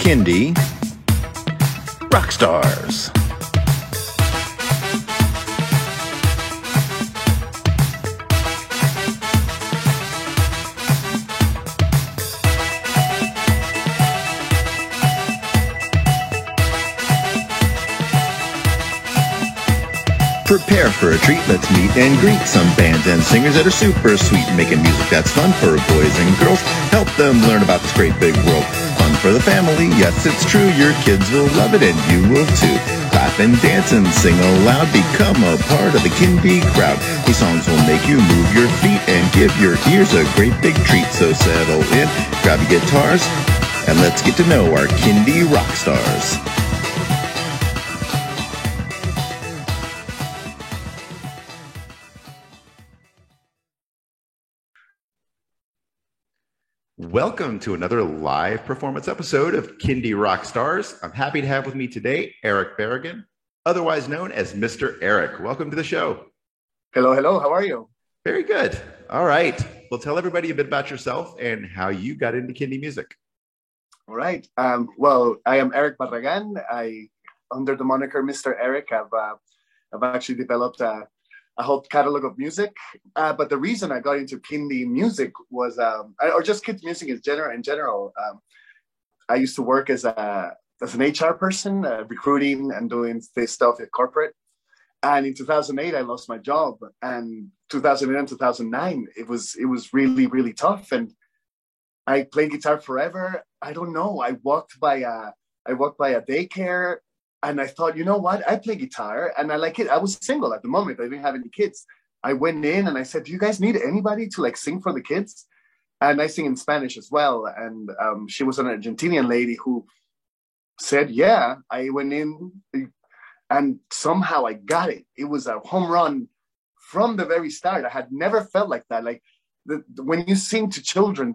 Kindy Rockstars. Prepare for a treat, let's meet and greet some bands and singers that are super sweet, making music that's fun for boys and girls. Help them learn about this great big world. Fun for the family, yes it's true, your kids will love it and you will too. Clap and dance and sing aloud, become a part of the Kindy crowd. These songs will make you move your feet and give your ears a great big treat. So settle in, grab your guitars, and let's get to know our Kindy Rockstars. Welcome to another live performance episode of Kindy Rockstars. I'm happy to have with me today Eric Berrigan, otherwise known as Mr. Eric. Welcome to the show. Hello, hello. How are you? Very good. All right. Well, tell everybody a bit about yourself and how you got into Kindy music. All right. Well, I am Eric Barragan. Under the moniker Mr. Eric, I've actually developed a whole catalog of music. But the reason I got into Kindy music was, or just kids music in general. I used to work as an HR person, recruiting and doing this stuff at corporate. And in 2008, I lost my job. And 2008 and 2009, it was really, really tough. And I played guitar forever. I don't know. I walked by a daycare. And I thought, you know what? I play guitar and I like it. I was single at the moment. I didn't have any kids. I went in and I said, do you guys need anybody to like sing for the kids? And I sing in Spanish as well. And she was an Argentinian lady who said, yeah. I went in and somehow I got it. It was a home run from the very start. I had never felt like that. Like when you sing to children,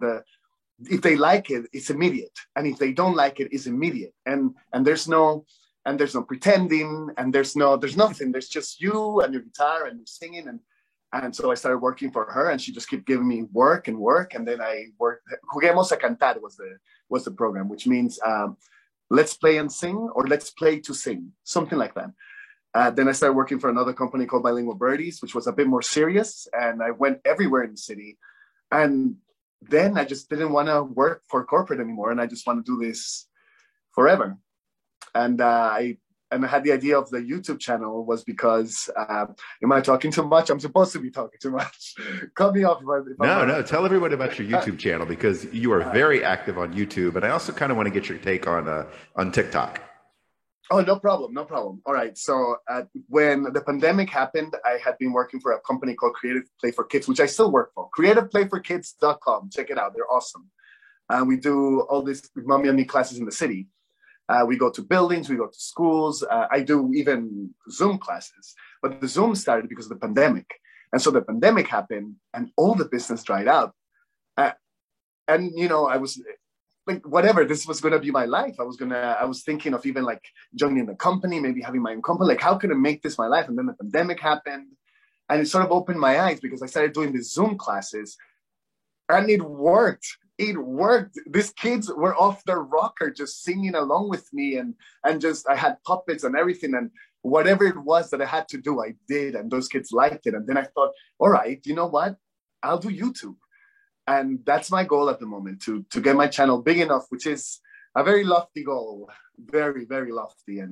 if they like it, it's immediate. And if they don't like it, it's immediate. And there's no pretending, and there's nothing. There's just you and your guitar and you're singing. And so I started working for her, and she just kept giving me work. And then I worked. Juguemos a Cantar was the program, which means let's play and sing, or let's play to sing, something like that. Then I started working for another company called Bilingual Birdies, which was a bit more serious. And I went everywhere in the city. And then I just didn't want to work for corporate anymore, and I just want to do this forever. And I had the idea of the YouTube channel was because, am I talking too much? I'm supposed to be talking too much. Cut me off. No. Tell everyone about your YouTube channel, because you are very active on YouTube. And I also kind of want to get your take on TikTok. Oh, no problem. All right. So when the pandemic happened, I had been working for a company called Creative Play for Kids, which I still work for. CreativePlayForKids.com. Check it out. They're awesome. We do all these mommy and me classes in the city. We go to buildings, we go to schools. I do even Zoom classes. But the Zoom started because of the pandemic. And so the pandemic happened and all the business dried up. And, you know, I was like, whatever, this was going to be my life. I was thinking of even like joining the company, maybe having my own company. Like, how can I make this my life? And then the pandemic happened. And it sort of opened my eyes because I started doing these Zoom classes. And it worked. These kids were off their rocker, just singing along with me, and just I had puppets and everything, and whatever it was that I had to do, I did, and those kids liked it. And then I thought, all right, you know what? I'll do YouTube, and that's my goal at the moment, to get my channel big enough, which is a very lofty goal, very, very lofty.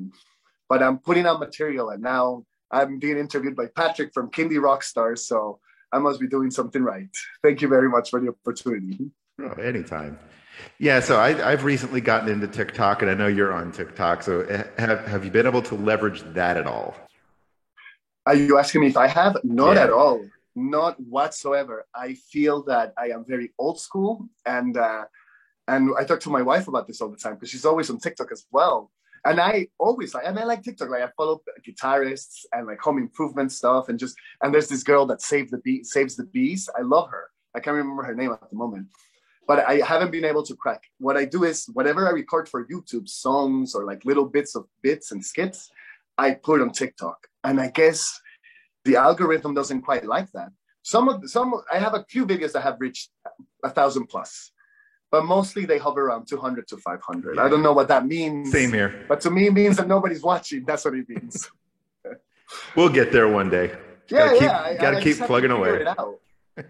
But I'm putting out material, and now I'm being interviewed by Patrick from Kindy Rockstars, so I must be doing something right. Thank you very much for the opportunity. Oh, anytime. Yeah, so I've recently gotten into TikTok, and I know you're on TikTok. So have you been able to leverage that at all? Are you asking me if I have? Not at all. Not whatsoever. I feel that I am very old school, and I talk to my wife about this all the time because she's always on TikTok as well. And I like TikTok. Like I follow guitarists and like home improvement stuff, and there's this girl that saves the bees. I love her. I can't remember her name at the moment. But I haven't been able to crack. What I do is whatever I record for YouTube, songs or like little bits and skits, I put on TikTok. And I guess the algorithm doesn't quite like that. I have a few videos that have reached 1,000 plus. but mostly they hover around 200 to 500. Yeah. I don't know what that means. Same here. But to me, it means that nobody's watching. That's what it means. We'll get there one day. Gotta keep plugging away.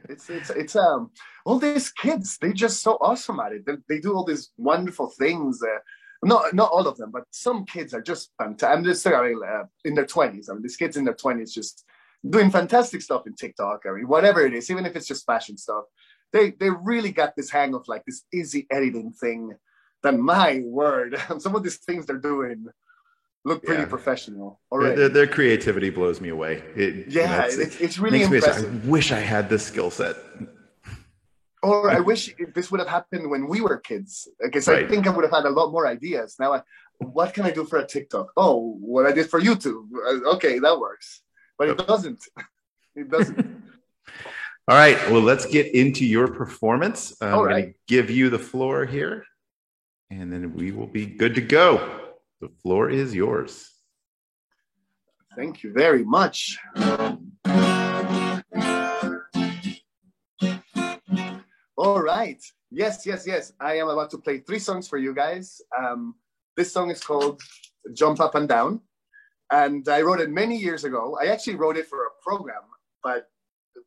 It's all these kids, they're just so awesome at it. They do all these wonderful things. Not all of them, but some kids are just fantastic. I'm just in their 20s. I mean, these kids in their 20s just doing fantastic stuff in TikTok. I mean, whatever it is, even if it's just fashion stuff, they really got this hang of like this easy editing thing. That, my word, some of these things they're doing look pretty professional already. Their creativity blows me away. It's really impressive. I wish I had this skill set. Or I wish this would have happened when we were kids. Because I think I would have had a lot more ideas. Now, what can I do for a TikTok? Oh, what I did for YouTube. Okay, that works. But it doesn't. It doesn't. All right. Well, let's get into your performance. I'm going to give you the floor here, and then we will be good to go. The floor is yours. Thank you very much. All right. Yes. I am about to play 3 songs for you guys. This song is called Jump Up and Down. And I wrote it many years ago. I actually wrote it for a program, but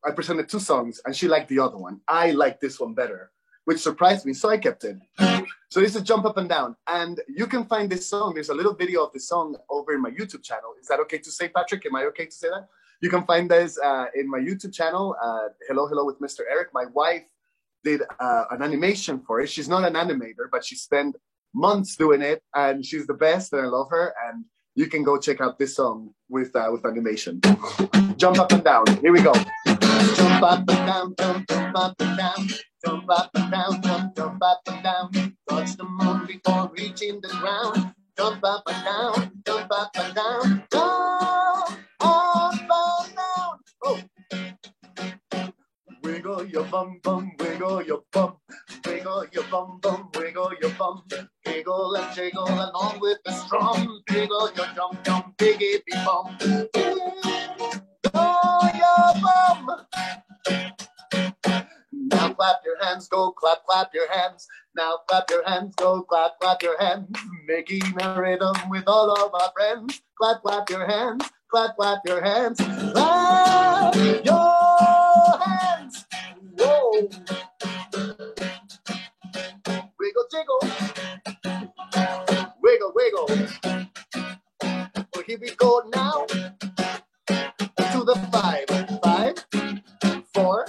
I presented 2 songs and she liked the other one. I liked this one better, which surprised me. So I kept it. So this is Jump Up and Down. And you can find this song. There's a little video of the song over in my YouTube channel. Is that okay to say, Patrick? Am I okay to say that? You can find this in my YouTube channel, Hello with Mr. Eric. My wife did an animation for it. She's not an animator, but she spent months doing it. And she's the best, and I love her. And you can go check out this song with animation. Jump up and down. Here we go. Jump up and down, jump up and down. Jump up and down, jump up and down. Touch the moon before reaching the ground. Jump up and down, jump up and down. Jump up and down. Oh. Wiggle your bum bum, wiggle your bum. Wiggle your bum bum, wiggle your bum. Giggle and jiggle along with the strum. Wiggle your jump jump, biggie be bum. Wiggle your bum. Now clap your hands, go clap your hands. Now clap your hands, go clap your hands. Making a rhythm with all of our friends. Clap your hands, clap your hands. Clap your hands. Whoa. Wiggle, jiggle. Wiggle. Well, here we go now. To the 5. 5, 4.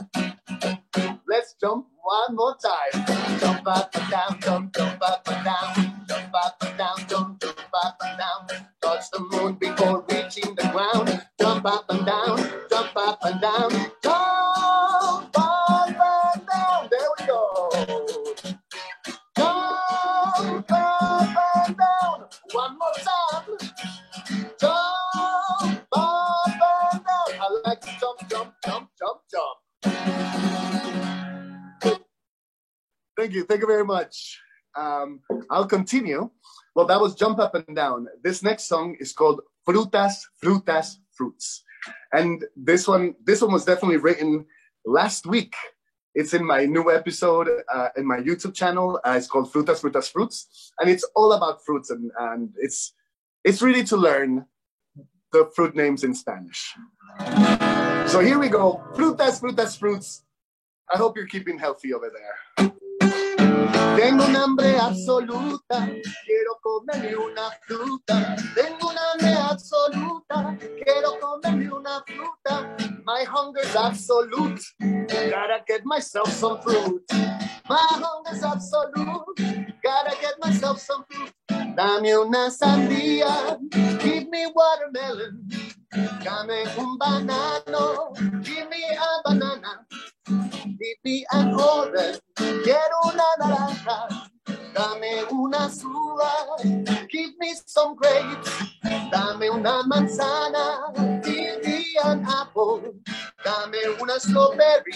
Let's jump one more time. Jump up and down, jump up and down. Jump up and down, jump up and down. Touch the moon before reaching the ground. Jump up and down, jump up and down. Jump up and down. There we go. Jump up and down. One more time. Jump up and down. I like to jump. Thank you very much. I'll continue. Well, that was Jump Up and Down. This next song is called Frutas, Fruits. And this one was definitely written last week. It's in my new episode in my YouTube channel. It's called Frutas, Fruits. And it's all about fruits. And it's really to learn the fruit names in Spanish. So here we go. Frutas, Fruits. I hope you're keeping healthy over there. Tengo un hambre absoluta, quiero comerme una fruta. Tengo un hambre absoluta, quiero comerme una fruta. My hunger's absolute, gotta get myself some fruit. My hunger's absolute, gotta get myself some fruit. Dame una sandía, give me watermelon. Dame un banano, give me a banana. Give me an orange, quiero una naranja. Dame una uva, give me some grapes. Dame una manzana, give me an apple. Dame una strawberry,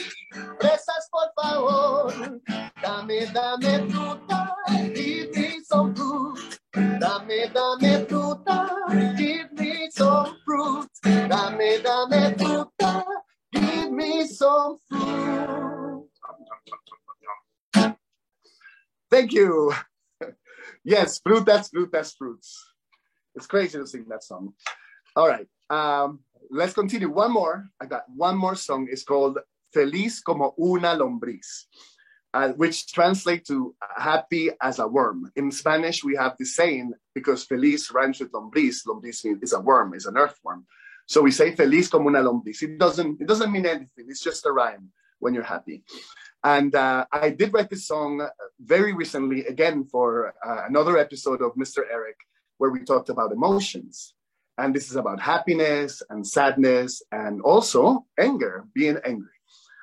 fresas por favor. Dame fruta, give me some fruit. Dame fruta, give me some fruit. Dame fruta, give me some fruit. Thank you. Yes, fruits. It's crazy to sing that song. All right. Let's continue. One more. I got one more song. It's called Feliz como una lombriz, which translates to happy as a worm. In Spanish, we have this saying because feliz rhymes with lombriz. Lombriz is a worm, is an earthworm. So we say feliz como una lombriz. It doesn't mean anything. It's just a rhyme when you're happy. And I did write this song very recently, again, for another episode of Mr. Eric, where we talked about emotions. And this is about happiness and sadness and also anger, being angry.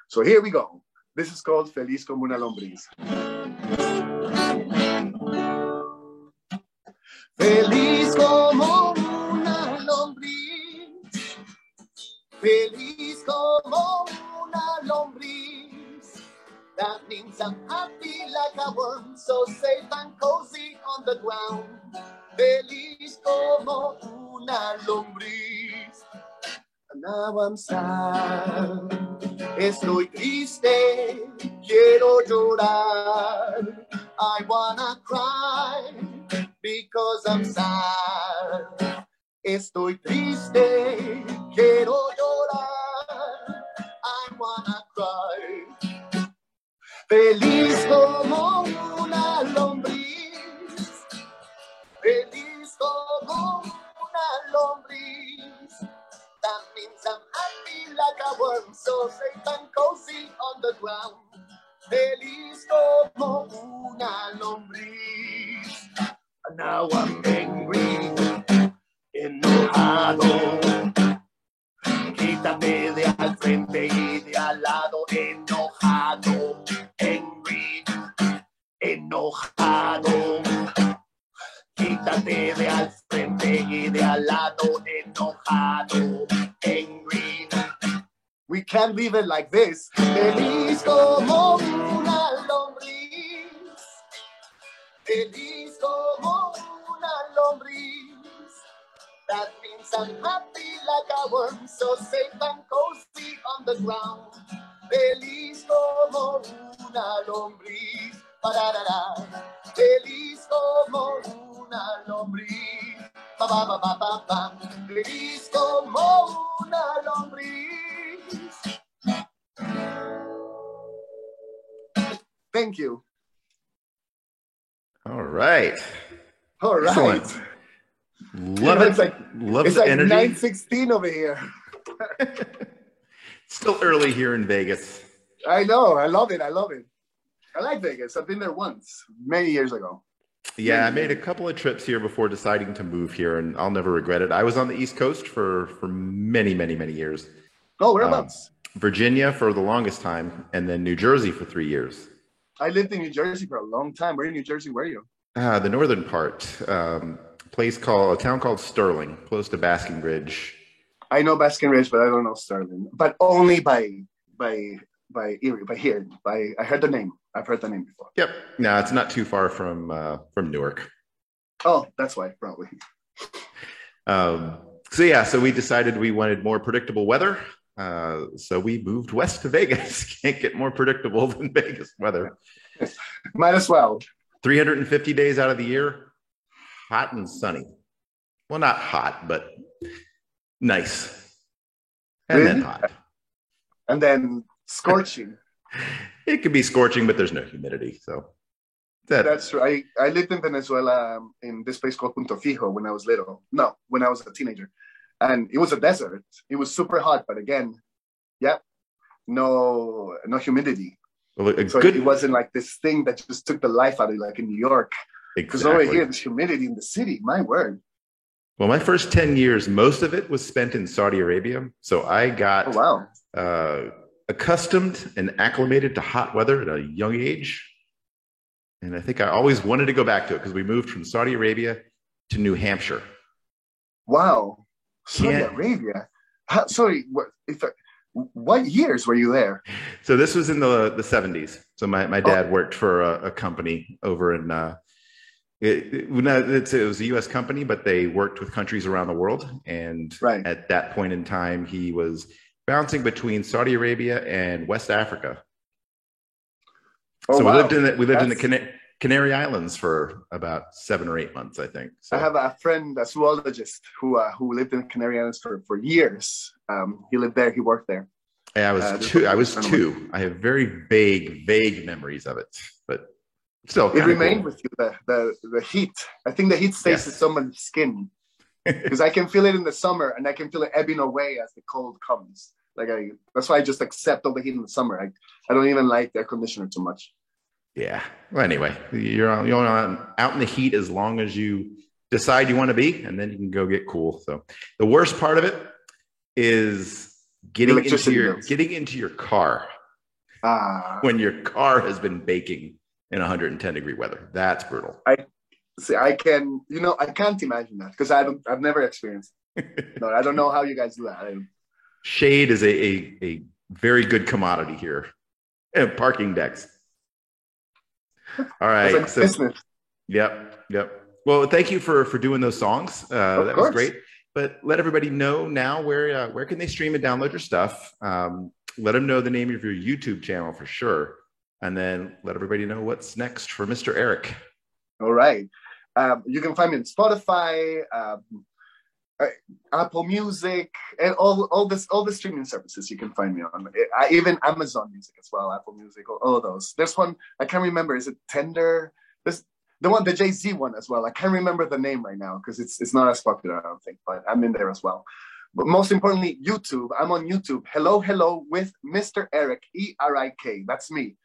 So here we go. This is called Feliz como una lombriz. Feliz como una lombriz. Feliz como una lombriz. That means I'm happy like a worm, so safe and cozy on the ground. Feliz como una lombriz. Now I'm sad. Estoy triste, quiero llorar. I wanna cry because I'm sad. Estoy triste, quiero llorar. I wanna cry. Feliz como una lombriz. Feliz como una lombriz. That means I'm happy like a worm, so safe and cozy on the ground. Feliz como una lombriz. Now I'm angry, enojado. Quítate de al frente y de al lado, enojado. Angry, enojado. Quítate de al frente y de al lado, enojado, angry. We can't leave it like this. Feliz como una lombriz. Feliz como una lombriz. That means I'm happy like a worm, so safe and cozy on the ground. Feliz como una lombriz. Pararara. Feliz como una lombriz. Ba, ba, ba, ba, ba, ba. Feliz como una lombriz. Thank you. All right. All right. Excellent. Love it. It's like energy. 9:16 over here. Still early here in Vegas. I know. I love it. I like Vegas. I've been there once, many years ago. Yeah, I made a couple of trips here before deciding to move here, and I'll never regret it. I was on the East Coast for many, many, many years. Oh, whereabouts? Virginia for the longest time, and then New Jersey for 3 years. I lived in New Jersey for a long time. Where in New Jersey were you? The northern part, a town called Sterling, close to Basking Ridge. I know Basking Ridge, but I don't know Sterling. But only by Erie, by here. I heard the name. I've heard the name before. Yep. No, it's not too far from Newark. Oh, that's why, probably. So we decided we wanted more predictable weather. So we moved west to Vegas. Can't get more predictable than Vegas weather. Might as well. 350 days out of the year, hot and sunny. Well, not hot, but nice. And really? Then hot. And then scorching. It could be scorching, but there's no humidity. So that's right. I lived in Venezuela in this place called Punto Fijo when I was little. No, when I was a teenager. And it was a desert. It was super hot, but again, no humidity. Well, it wasn't like this thing that just took the life out of you, like in New York. Because exactly. over here, there's humidity in the city. My word. Well, my first 10 years, most of it was spent in Saudi Arabia. So I got accustomed and acclimated to hot weather at a young age. And I think I always wanted to go back to it because we moved from Saudi Arabia to New Hampshire. Wow. Saudi Arabia. What years were you there? So this was in the 70s. So my dad worked for a company over in it was a U.S. company, but they worked with countries around the world. And at that point in time, he was bouncing between Saudi Arabia and West Africa. So we lived in the Canary Islands for about 7 or 8 months, I think. So I have a friend, a zoologist, who lived in the Canary Islands for years. He lived there. He worked there. yeah, I was two. I have very vague memories of it, but still, it remained cool. with you. The heat. I think the heat stays in someone's skin because I can feel it in the summer and I can feel it ebbing away as the cold comes. That's why I just accept all the heat in the summer. I don't even like the air conditioner too much. Yeah. Well, anyway, you're out in the heat as long as you decide you want to be, and then you can go get cool. So the worst part of it is getting into your car when your car has been baking in 110-degree weather. That's brutal. I can't imagine that because I've never experienced it. No, I don't know how you guys do that. Shade is a very good commodity here. Parking decks. All right. Like business. Yep. Well, thank you for doing those songs. That was great. But let everybody know now where can they stream and download your stuff. Let them know the name of your YouTube channel for sure. And then let everybody know what's next for Mr. Eric. All right. You can find me on Spotify, Apple Music, and all the streaming services you can find me on. Even Amazon Music as well, Apple Music, all of those. There's one I can't remember. Is it Tender? The Jay-Z one as well. I can't remember the name right now because it's not as popular, I don't think, but I'm in there as well. But most importantly, YouTube. I'm on YouTube. Hello with Mr. Eric, E-R-I-K. That's me.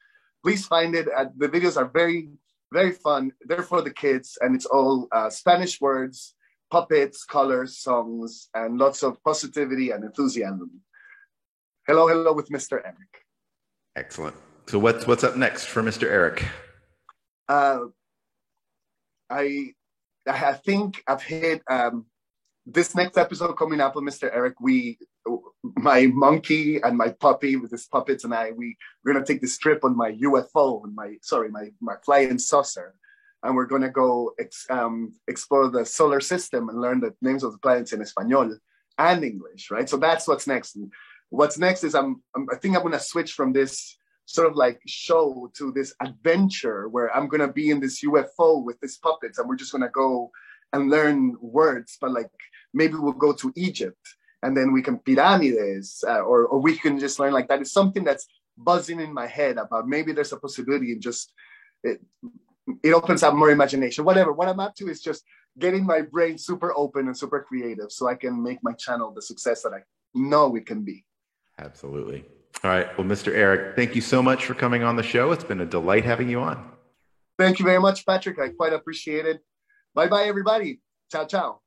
Please find it. The videos are very, very fun. They're for the kids, and it's all Spanish words, puppets, colors, songs, and lots of positivity and enthusiasm. Hello with Mr. Eric. Excellent. So what's up next for Mr. Eric? I think I've hit this next episode coming up with Mr. Eric. My monkey and my puppy with his puppets and we're gonna take this trip on my UFO and my flying saucer. And we're going to go explore the solar system and learn the names of the planets in Espanol and English, right? So that's what's next. And what's next is I think I'm going to switch from this sort of like show to this adventure where I'm going to be in this UFO with these puppets and we're just going to go and learn words, but like maybe we'll go to Egypt and then we can pyramids or we can just learn like that. It's something that's buzzing in my head about maybe there's a possibility in just it opens up more imagination. Whatever. What I'm up to is just getting my brain super open and super creative so I can make my channel the success that I know it can be. Absolutely. All right. Well, Mr. Eric, thank you so much for coming on the show. It's been a delight having you on. Thank you very much, Patrick. I quite appreciate it. Bye-bye, everybody. Ciao, ciao.